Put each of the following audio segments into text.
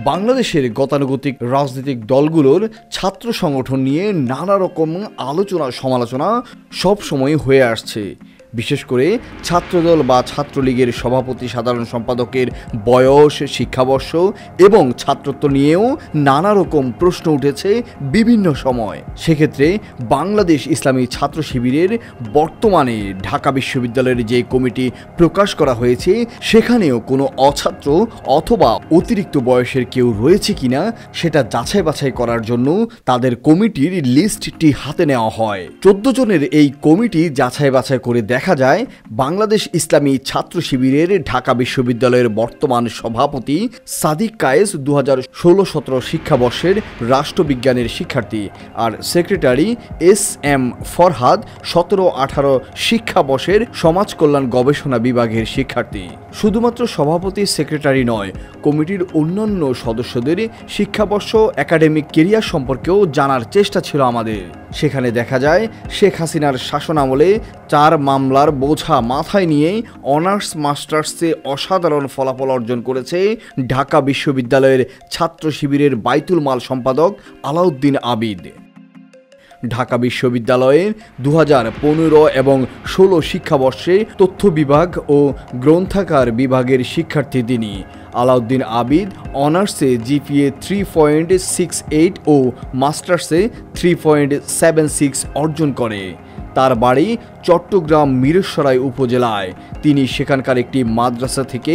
বাংলাদেশের গতানুগতিক রাজনৈতিক দলগুলোর ছাত্র সংগঠন নিয়ে নানা রকম আলোচনা সমালোচনা সব সময় হয়ে আসছে। বিশেষ করে ছাত্রদল বা ছাত্রলীগের সভাপতি সাধারণ সম্পাদকের বয়স, শিক্ষাবর্ষ এবং ছাত্রত্ব নিয়েও নানা রকম প্রশ্ন উঠেছে বিভিন্ন সময়। সেক্ষেত্রে বাংলাদেশ ইসলামী ছাত্র শিবিরের বর্তমানে ঢাকা বিশ্ববিদ্যালয়ের যে কমিটি প্রকাশ করা হয়েছে সেখানেও কোনো অছাত্র অথবা অতিরিক্ত বয়সের কেউ রয়েছে কিনা সেটা যাচাই বাছাই করার জন্য তাদের কমিটির লিস্টটি হাতে নেওয়া হয়। 14 জনের এই কমিটি যাচাই বাছাই করে দেখা যায় বাংলাদেশ ইসলামী ছাত্র শিবিরের ঢাকা বিশ্ববিদ্যালয়ের বর্তমান সভাপতি সাদিক কায়েস 2016-17 শিক্ষাবর্ষের রাষ্ট্রবিজ্ঞানের শিক্ষার্থী, আর সেক্রেটারি SM ফরহাদ 17-18 শিক্ষাবর্ষের সমাজ কল্যাণ গবেষণা বিভাগের শিক্ষার্থী। শুধুমাত্র সভাপতি সেক্রেটারি নয়, কমিটির অন্যান্য সদস্যদের শিক্ষাবর্ষ, একাডেমিক কেরিয়ার সম্পর্কেও জানার চেষ্টা ছিল আমাদের। সেখানে দেখা যায় শেখ হাসিনার শাসনামলে 4 মামলার বোঝা মাথায় নিয়ে অনার্স মাস্টার্সে অসাধারণ ফলাফল অর্জন করেছে ঢাকা বিশ্ববিদ্যালয়ের ছাত্র শিবিরের বাইতুল মাল সম্পাদক আলাউদ্দিন আবিদ। ঢাকা বিশ্ববিদ্যালয়ের 2015 এবং 16 শিক্ষাবর্ষে তথ্য বিভাগ ও গ্রন্থাগার বিভাগের শিক্ষার্থী তিনি। আলাউদ্দিন আবিদ অনার্সে GPA 3.68 ও মাস্টার্সে 3.76 অর্জন করে। তার বাড়ি চট্টগ্রাম মিরসরাই উপজেলায়। তিনি সেখানকার একটি মাদ্রাসা থেকে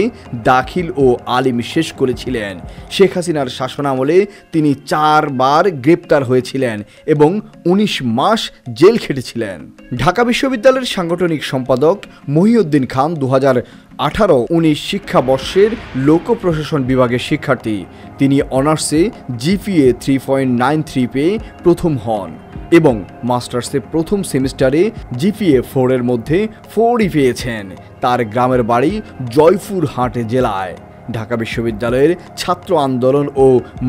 দাখিল ও আলিম শেষ করেছিলেন। শেখ হাসিনার শাসনামলে তিনি 4 বার গ্রেপ্তার হয়েছিলেন এবং 19 মাস জেল খেটেছিলেন। ঢাকা বিশ্ববিদ্যালয়ের সাংগঠনিক সম্পাদক মহিউদ্দিন খান 2018-19 শিক্ষাবর্ষের লোক প্রশাসন বিভাগের শিক্ষার্থী। তিনি অনার্সে GPA 3.93 পেয়ে প্রথম হন এবং মাস্টার্সে প্রথম সেমিস্টারে GPA 4 এর মধ্যে 4ই পেয়েছেন। তার গ্রামের বাড়ি জয়পুরহাট জেলায়। ঢাকা বিশ্ববিদ্যালয়ের ছাত্র আন্দোলন ও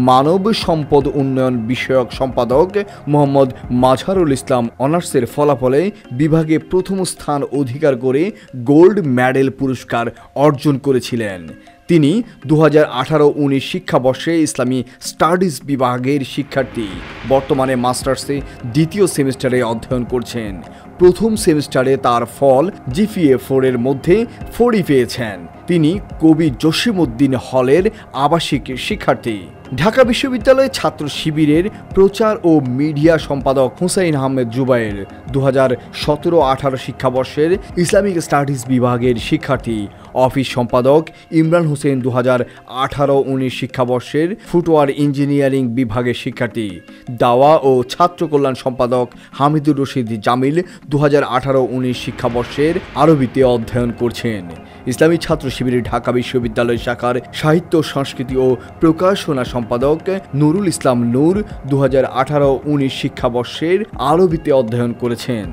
মানব সম্পদ উন্নয়ন বিষয়ক সম্পাদক মোহাম্মদ মাজহারুল ইসলাম অনার্সের ফলাফলে বিভাগে প্রথম স্থান অধিকার করে গোল্ড মেডেল পুরস্কার অর্জন করেছিলেন। তিনি 2018-19 শিক্ষাবর্ষে ইসলামী স্টাডিজ বিভাগের শিক্ষার্থী। বর্তমানে মাস্টার্সে দ্বিতীয় সেমিস্টারে অধ্যয়ন করছেন। প্রথম সেমিস্টারে তার ফল GPA 4 এর মধ্যে 4ই পেয়েছেন। তিনি কবি জসিমউদ্দিন হলের আবাসিক শিক্ষার্থী। ঢাকা বিশ্ববিদ্যালয়ের ছাত্র শিবিরের প্রচার ও মিডিয়া সম্পাদক হুসাইন আহমেদ জুবায়ের 2017-18 শিক্ষাবর্ষের ইসলামিক স্টাডিজ বিভাগের শিক্ষার্থী। অফিস সম্পাদক ইমরান হোসেন 2018-19 শিক্ষাবর্ষের ফুটওয়ার ইঞ্জিনিয়ারিং বিভাগের শিক্ষার্থী। দাওয়া ও ছাত্র কল্যাণ সম্পাদক হামিদুর রশিদ জামিল 2018-19 শিক্ষাবর্ষের আরবিতে অধ্যয়ন করছেন। ইসলামী ছাত্র শিবিরের ঢাকা বিশ্ববিদ্যালয় শাখার সাহিত্য, সংস্কৃতি ও প্রকাশনা সম্পাদক নুরুল ইসলাম নূর 2018-19 শিক্ষাবর্ষের আরবিতে অধ্যয়ন করেছেন।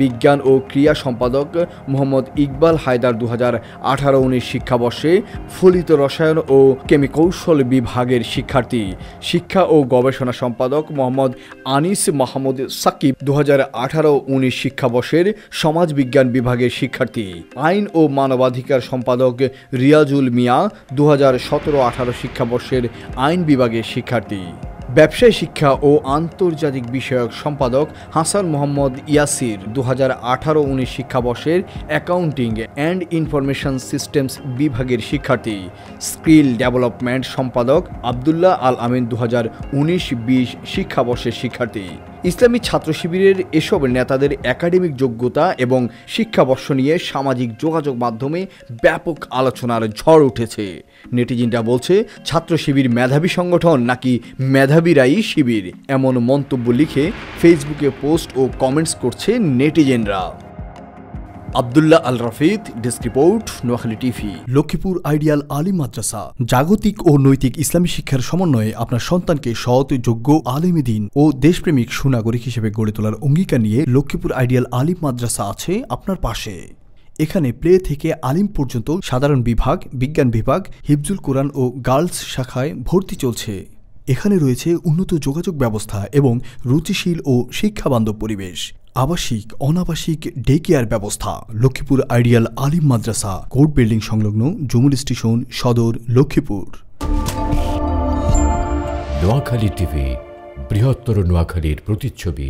বিজ্ঞান ও ক্রিয়া সম্পাদক মোহাম্মদ ইকবাল হায়দার 2018-19 শিক্ষাবর্ষে ফলিত রসায়ন ও কেমিকৌশল বিভাগের শিক্ষার্থী। শিক্ষা ও গবেষণা সম্পাদক মোহাম্মদ আনিস মাহমুদ সাকিব 2018-19 শিক্ষাবর্ষের সমাজ বিজ্ঞান বিভাগের শিক্ষার্থী। আইন ও মানবাধিকার সম্পাদক রিয়াজুল মিয়া 2017-18 শিক্ষাবর্ষের আইন বিভাগের শিক্ষার্থী। ব্যবসায় শিক্ষা ও আন্তর্জাতিক বিষয়ক সম্পাদক হাসান মোহাম্মদ ইয়াসির 2018-19 শিক্ষাবর্ষের অ্যাকাউন্টিং অ্যান্ড ইনফরমেশন সিস্টেমস বিভাগের শিক্ষার্থী। স্কিল ডেভেলপমেন্ট সম্পাদক আবদুল্লাহ আল আমিন 2019-20 শিক্ষাবর্ষের শিক্ষার্থী। ইসলামী ছাত্র শিবিরের এসব নেতাদের একাডেমিক যোগ্যতা এবং শিক্ষাবর্ষ নিয়ে সামাজিক যোগাযোগ মাধ্যমে ব্যাপক আলোচনার ঝড় উঠেছে। নেটিজেনরা বলছে, ছাত্র শিবির মেধাবী সংগঠন নাকি মেধাবীরাই শিবির, এমন মন্তব্য লিখে ফেসবুকে পোস্ট ও কমেন্টস করছে নেটিজেনরা। Abdullah Al Rafid, desk report, Noakhali TV. Lakshmipur ideal Alim Madrasa জাগতিক ও নৈতিক ইসলামী শিক্ষার সমন্বয়ে আপনার সন্তানকে সৎ, যোগ্য, আলেমে দ্বীন ও দেশপ্রেমিক সুনাগরিক হিসেবে গড়ে তোলার অঙ্গীকার নিয়ে লক্ষ্মীপুর আইডিয়াল আলিম মাদ্রাসা আছে আপনার পাশে। এখানে প্লে থেকে আলিম পর্যন্ত সাধারণ বিভাগ, বিজ্ঞান বিভাগ, হিফজুল কোরআন ও গার্লস শাখায় ভর্তি চলছে। এখানে রয়েছে উন্নত যোগাযোগ ব্যবস্থা এবং রুচিশীল ও শিক্ষাবান্ধব পরিবেশ। আবাসিক, অনাবাসিক ডে কেয়ার ব্যবস্থা। লক্ষ্মীপুর আইডিয়াল আলিম মাদ্রাসা, কোর্ট বিল্ডিং সংলগ্ন জুমুল স্টেশন, সদর, লক্ষ্মীপুর। নোয়াখালী টিভি, বৃহত্তর নোয়াখালীর প্রতিচ্ছবি।